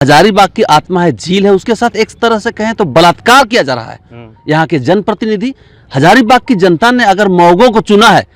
हजारीबाग की आत्मा है, झील है, उसके साथ एक तरह से कहें तो बलात्कार किया जा रहा है। यहाँ के जनप्रतिनिधि, हजारीबाग की जनता ने अगर मौगों को चुना है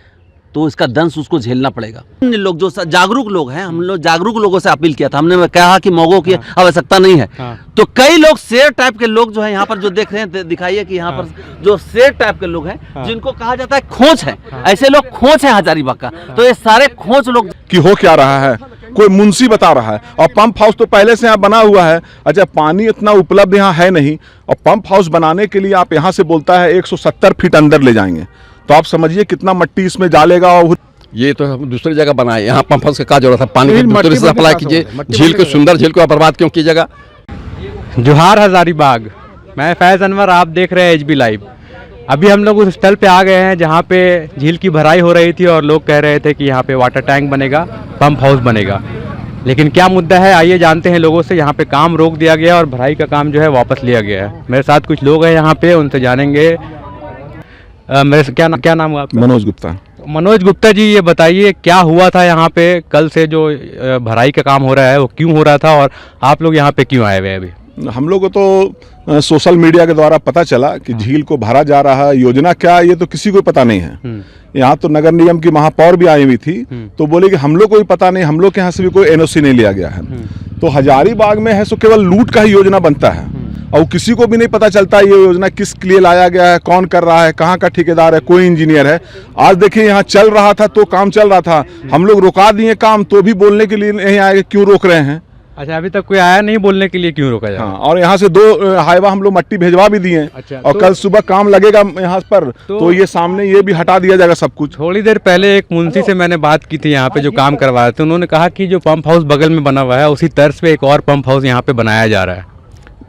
तो इसका दंश उसको झेलना पड़ेगा। अन्य लोग जो जागरूक लोग हैं, हम लोग जागरूक लोगों से अपील किया था, हमने कहा कि मौगों की आवश्यकता नहीं है। तो कई लोग शेर टाइप के लोग जो है यहाँ पर जो देख रहे हैं, दिखाइए कि यहाँ पर जो शेर टाइप के लोग हैं जिनको कहा जाता है खोच है, ऐसे लोग खोच है हजारीबाग का। तो ये सारे खोच लोग कि हो क्या रहा है, कोई मुंशी बता रहा है। और पंप हाउस तो पहले से यहाँ बना हुआ है। अच्छा, पानी इतना उपलब्ध यहाँ है नहीं, और पंप हाउस बनाने के लिए आप यहाँ से बोलता है 170 फीट अंदर ले जाएंगे, तो आप समझिए कितना मट्टी इसमें डालेगा। और ये तो हम दूसरी जगह बनाए, यहाँ पंप हाउस का क्या जरूरत है? पानी दूसरी से सप्लाई कीजिए, झील को सुंदर झील को बर्बाद क्यों कीजिएगा? जोहार हजारीबाग, मैं फैज अनवर, आप देख रहे हैं HB लाइव। अभी हम लोग उस स्थल पे आ गए हैं जहाँ पे झील की भराई हो रही थी और लोग कह रहे थे कि यहाँ पे वाटर टैंक बनेगा, पंप हाउस बनेगा। लेकिन क्या मुद्दा है, आइए जानते हैं लोगों से। यहाँ पे काम रोक दिया गया और भराई का काम जो है वापस लिया गया है। मेरे साथ कुछ लोग हैं यहाँ पे, उनसे जानेंगे। मेरे से क्या नाम हुआ आपका? मनोज गुप्ता। मनोज गुप्ता जी, ये बताइए क्या हुआ था यहाँ पे? कल से जो भराई का काम हो रहा है वो क्यों हो रहा था और आप लोग यहाँ पे क्यों आए हुए हैं अभी? हम लोग को तो सोशल मीडिया के द्वारा पता चला कि झील को भरा जा रहा है। योजना क्या है ये तो किसी को पता नहीं है। यहाँ तो नगर निगम की महापौर भी आई हुई थी, तो बोले कि हम लोग को भी पता नहीं, हम लोग के यहाँ से भी कोई NOC नहीं लिया गया है। तो हजारीबाग में है सो केवल लूट का ही योजना बनता है, और किसी को भी नहीं पता चलता ये योजना किस लिए लाया गया है, कौन कर रहा है, कहाँ का ठेकेदार है, कोई इंजीनियर है। आज देखिए यहाँ चल रहा था तो काम चल रहा था, हम लोग रुका दिए काम, तो भी बोलने के लिए नहीं आए, क्यों रोक रहे हैं? अच्छा, अभी तक कोई आया नहीं, बोलने के लिए क्यों रोका जाए? हाँ, और यहाँ से 2 हाईवा हम लोग मट्टी भेजवा भी दिए। अच्छा, और तो कल सुबह काम लगेगा यहाँ पर, तो ये सामने ये भी हटा दिया जाएगा सब कुछ। थोड़ी देर पहले एक मुंशी से मैंने बात की थी यहाँ पे जो काम करवा रहे थे, उन्होंने कहा कि जो पंप हाउस बगल में बना हुआ है उसी तर्ज पे एक और पंप हाउस यहाँ पे बनाया जा रहा है।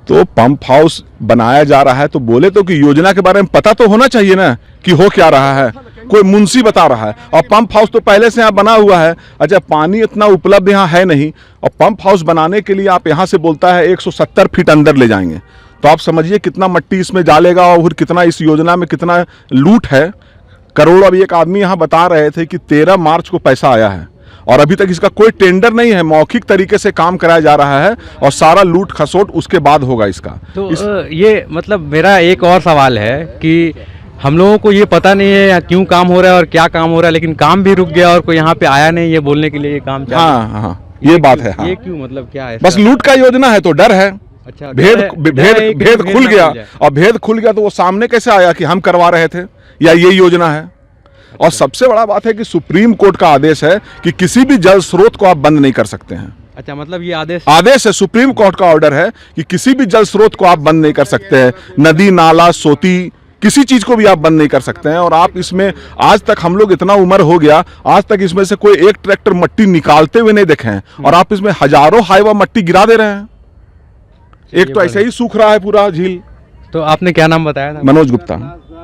तो पंप हाउस बनाया जा रहा है तो बोले तो कि योजना के बारे में पता तो होना चाहिए ना कि हो क्या रहा है। कोई मुंशी बता रहा है, और पंप हाउस तो पहले से यहाँ बना हुआ है। अच्छा, पानी इतना उपलब्ध यहाँ है नहीं, और पंप हाउस बनाने के लिए आप यहाँ से बोलता है 170 फीट अंदर ले जाएंगे, तो आप समझिए कितना मट्टी इसमें डालेगा और कितना इस योजना में कितना लूट है। करोड़। अभी एक आदमी यहाँ बता रहे थे कि 13 मार्च को पैसा आया है और अभी तक इसका कोई टेंडर नहीं है, मौखिक तरीके से काम कराया जा रहा है, और सारा लूट खसोट उसके बाद होगा इसका। तो ये मतलब मेरा एक और सवाल है कि हम लोगों को ये पता नहीं है क्यों काम हो रहा है और क्या काम हो रहा है, लेकिन काम भी रुक गया और कोई यहाँ पे आया नहीं ये बोलने के लिए ये काम चालू। हाँ, ये बात है। हाँ, ये क्यों, मतलब क्या है? बस लूट का योजना है तो डर है। अच्छा, भेद खुल गया, और भेद खुल गया तो वो सामने कैसे आया कि हम करवा रहे थे या ये योजना है। और सबसे बड़ा बात है कि सुप्रीम कोर्ट का आदेश है कि किसी भी जल स्रोत को आप बंद नहीं कर सकते हैं। अच्छा, मतलब ये आदेश है, सुप्रीम कोर्ट का ऑर्डर है कि किसी भी जल स्रोत को आप बंद नहीं कर सकते हैं। नदी, नाला, सोती, किसी चीज को भी आप बंद नहीं कर सकते हैं। और आप इसमें आज तक, हम लोग इतना उम्र हो गया, आज तक इसमें से कोई एक ट्रैक्टर मट्टी निकालते हुए नहीं देखे हैं, और आप इसमें हजारों हाईवा मट्टी गिरा दे रहे हैं। एक तो ऐसे ही सूख रहा है पूरा झील। तो आपने क्या नाम बताया था? मनोज गुप्ता।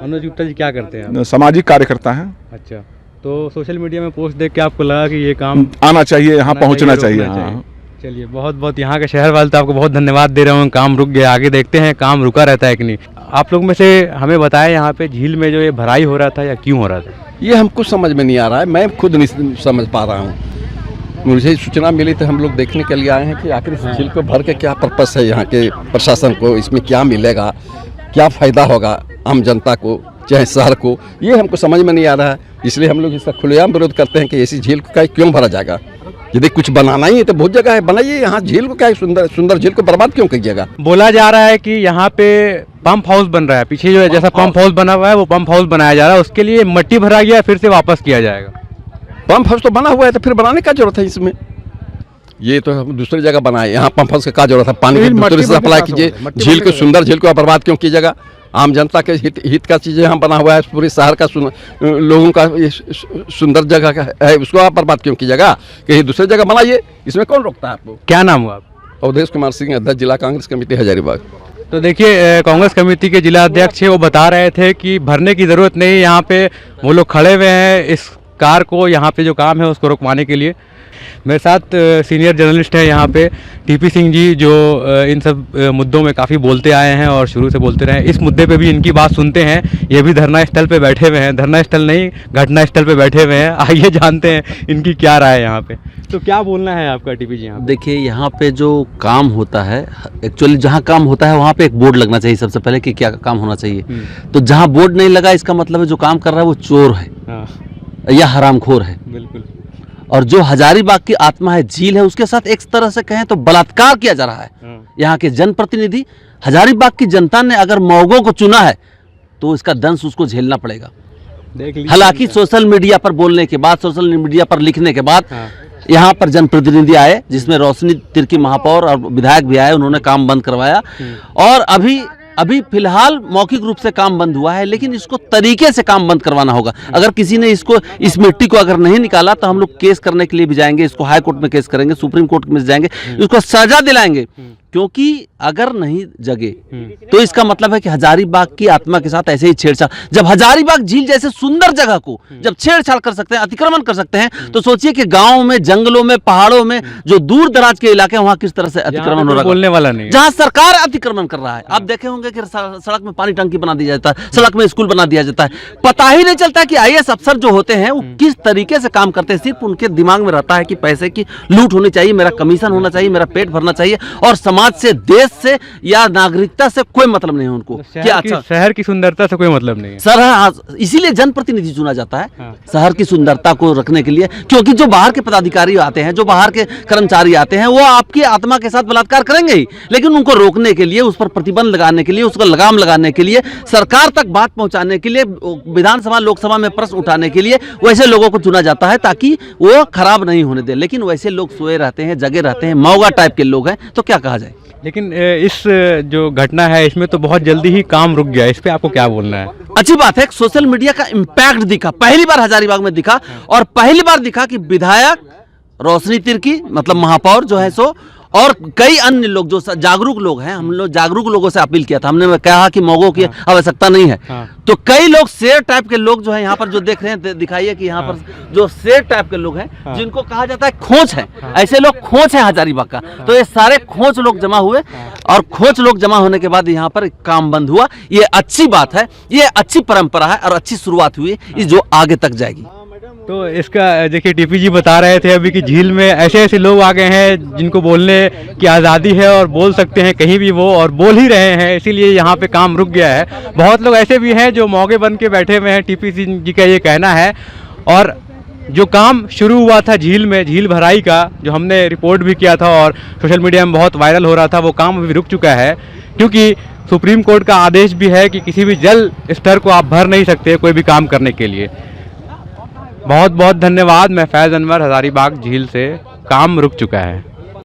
मनोज गुप्ता जी, क्या करते हैं? सामाजिक कार्यकर्ता हैं। अच्छा, तो सोशल मीडिया में पोस्ट देख के आपको लगा कि ये काम आना चाहिए, यहाँ पहुँचना चाहिए। हाँ, चलिए, बहुत बहुत यहाँ के शहर वाले तो आपको बहुत धन्यवाद दे रहे हूँ। काम रुक गया, आगे देखते हैं काम रुका रहता है कि नहीं। आप लोग में से हमें बताएं यहाँ पे झील में जो ये भराई हो रहा था या क्यों हो रहा था? ये हमको समझ में नहीं आ रहा है, मैं खुद नहीं समझ पा रहा हूँ। मुझे सूचना मिली तो हम लोग देखने के लिए आए हैं कि आखिर इस झील को भर के क्या पर्पस है, यहाँ के प्रशासन को इसमें क्या मिलेगा, क्या फ़ायदा होगा आम जनता को, चाहे शहर को, ये हमको समझ में नहीं आ रहा है। इसलिए हम लोग इसका खुलेआम विरोध करते हैं कि ऐसी झील को क्या क्यों भरा जाएगा। यदि कुछ बनाना ही है तो बहुत जगह है, बनाइए। यहाँ झील को क्या सुंदर झील को बर्बाद क्यों कीजिएगा? बोला जा रहा है कि यहाँ पे पंप हाउस बन रहा है, पीछे जो है जैसा पंप हाउस बना हुआ है वो पंप हाउस बनाया जा रहा है, उसके लिए मट्टी भरा गया, फिर से वापस किया जाएगा। पंप हाउस तो बना हुआ है तो फिर बनाने का जरूरत है इसमें? ये तो हम दूसरी जगह बनाए, यहाँ पंप हाउस का क्या जरूरत है? पानी दूसरी से सप्लाई कीजिए, झील को सुंदर झील को बर्बाद क्यों कीजिएगा? आम जनता के हित का चीज़ें यहाँ बना हुआ है, पूरे शहर का लोगों का सुंदर जगह है, उसको आप बर्बाद क्यों कीजिएगा? कहीं दूसरी जगह बनाइए, इसमें कौन रोकता है आपको? क्या नाम हुआ? अवधेश कुमार सिंह, अध्यक्ष जिला कांग्रेस कमेटी हजारीबाग। तो देखिए, कांग्रेस कमेटी के जिला अध्यक्ष है, वो बता रहे थे कि भरने की ज़रूरत नहीं, यहाँ पे वो लोग खड़े हुए हैं इस कार को, यहाँ पे जो काम है उसको रुकवाने के लिए। मेरे साथ सीनियर जर्नलिस्ट हैं यहाँ पे टीपी सिंह जी, जो इन सब मुद्दों में काफ़ी बोलते आए हैं और शुरू से बोलते रहे। इस मुद्दे पे भी इनकी बात सुनते हैं। ये भी धरना स्थल पे बैठे हुए हैं, धरना स्थल नहीं घटना स्थल पे बैठे हुए हैं। आइए जानते हैं इनकी क्या राय है यहाँ पे। तो क्या बोलना है आपका टीपी जी यहाँ पे? देखिए, यहाँ पे जो काम होता है, एक्चुअली जहाँ काम होता है वहाँ पे एक बोर्ड लगना चाहिए सबसे पहले कि क्या काम होना चाहिए। तो जहाँ बोर्ड नहीं लगा, इसका मतलब है जो काम कर रहा है वो चोर है या हरामखोर है। बिल्कुल। और जो हजारीबाग की आत्मा है, झील है, उसके साथ एक तरह से कहें तो बलात्कार किया जा रहा है। यहाँ के जनप्रतिनिधि, हजारीबाग की जनता ने अगर मौगों को चुना है तो इसका दंश उसको झेलना पड़ेगा। हालांकि सोशल मीडिया पर बोलने के बाद, सोशल मीडिया पर लिखने के बाद यहाँ पर जनप्रतिनिधि आए, जिसमें रोशनी तिर्की महापौर और विधायक भी आए, उन्होंने काम बंद करवाया। और अभी फिलहाल मौखिक रूप से काम बंद हुआ है, लेकिन इसको तरीके से काम बंद करवाना होगा। अगर किसी ने इस मिट्टी को अगर नहीं निकाला तो हम लोग केस करने के लिए भी जाएंगे, इसको हाई कोर्ट में केस करेंगे, सुप्रीम कोर्ट में जाएंगे, इसको सजा दिलाएंगे। क्योंकि अगर नहीं जगे तो इसका मतलब है कि हजारीबाग की आत्मा के साथ ऐसे ही छेड़छाड़। जब हजारीबाग झील जैसे सुंदर जगह को जब छेड़छाड़ कर सकते हैं, अतिक्रमण कर सकते हैं, तो सोचिए कि गाँव में, जंगलों में, पहाड़ों में, जो दूर दराज के इलाके हैं, वहां किस तरह से अतिक्रमण हो रहा है। बोलने वाला नहीं, जहाँ सरकार अतिक्रमण कर रहा है। आप देखे होंगे कि सड़क में पानी टंकी बना दिया जाता है, सड़क में स्कूल बना दिया जाता है। पता ही नहीं चलता कि IAS अफसर जो होते हैं वो किस तरीके से काम करते हैं। सिर्फ उनके दिमाग में रहता है कि पैसे की लूट होनी चाहिए, मेरा कमीशन होना चाहिए, मेरा पेट भरना चाहिए, और समाज से, देश से या नागरिकता से कोई मतलब नहीं है उनको। क्या अच्छा, शहर की सुंदरता से कोई मतलब नहीं है। सर, इसीलिए जनप्रतिनिधि चुना जाता है शहर की सुंदरता को रखने के लिए। क्योंकि जो बाहर के पदाधिकारी आते हैं, जो बाहर के कर्मचारी आते हैं, वो आपकी आत्मा के साथ बलात्कार करेंगे ही, लेकिन उनको रोकने के लिए, उस पर प्रतिबंध लगाने के लिए, उसको लगाम लगाने के लिए, सरकार तक बात पहुंचाने के लिए, विधानसभा लोकसभा में प्रश्न उठाने के लिए वैसे लोगों को चुना जाता है ताकि वो खराब नहीं होने दे। लेकिन वैसे लोग सोए रहते हैं, जगे रहते हैं, मौगा टाइप के लोग हैं, तो क्या कहा जाए। लेकिन इस जो घटना है इसमें तो बहुत जल्दी ही काम रुक गया, इस पे आपको क्या बोलना है? अच्छी बात है, सोशल मीडिया का इम्पैक्ट दिखा, पहली बार हजारीबाग में दिखा, और पहली बार दिखा कि विधायक रोशनी तिर्की, मतलब महापौर जो है सो, और कई अन्य लोग जो जागरूक लोग हैं, हम लोग जागरूक लोगों से अपील किया था, हमने कहा कि मौगों की आवश्यकता नहीं है। तो कई लोग शेर टाइप के लोग जो है यहाँ पर जो देख रहे हैं, दिखाइए कि यहाँ पर जो शेर टाइप के लोग हैं, जिनको कहा जाता है खोच है, ऐसे लोग खोच है हजारीबाग का। तो ये सारे खोच लोग जमा हुए, और खोच लोग जमा होने के बाद यहाँ पर काम बंद हुआ। ये अच्छी बात है, ये अच्छी परंपरा है और अच्छी शुरुआत हुई, इस जो आगे तक जाएगी। तो इसका देखिए, टीपी जी बता रहे थे अभी कि झील में ऐसे ऐसे लोग आ गए हैं जिनको बोलने की आज़ादी है और बोल सकते हैं कहीं भी वो, और बोल ही रहे हैं, इसीलिए यहाँ पे काम रुक गया है। बहुत लोग ऐसे भी हैं जो मौगे बन के बैठे हुए हैं, टीपी जी का ये कहना है। और जो काम शुरू हुआ था झील में, झील भराई का, जो हमने रिपोर्ट भी किया था और सोशल मीडिया में बहुत वायरल हो रहा था, वो काम अभी रुक चुका है। क्योंकि सुप्रीम कोर्ट का आदेश भी है कि किसी भी जल स्तर को आप भर नहीं सकते कोई भी काम करने के लिए। बहुत बहुत धन्यवाद। मैं फैज़ अनवर, हजारीबाग झील से। काम रुक चुका है।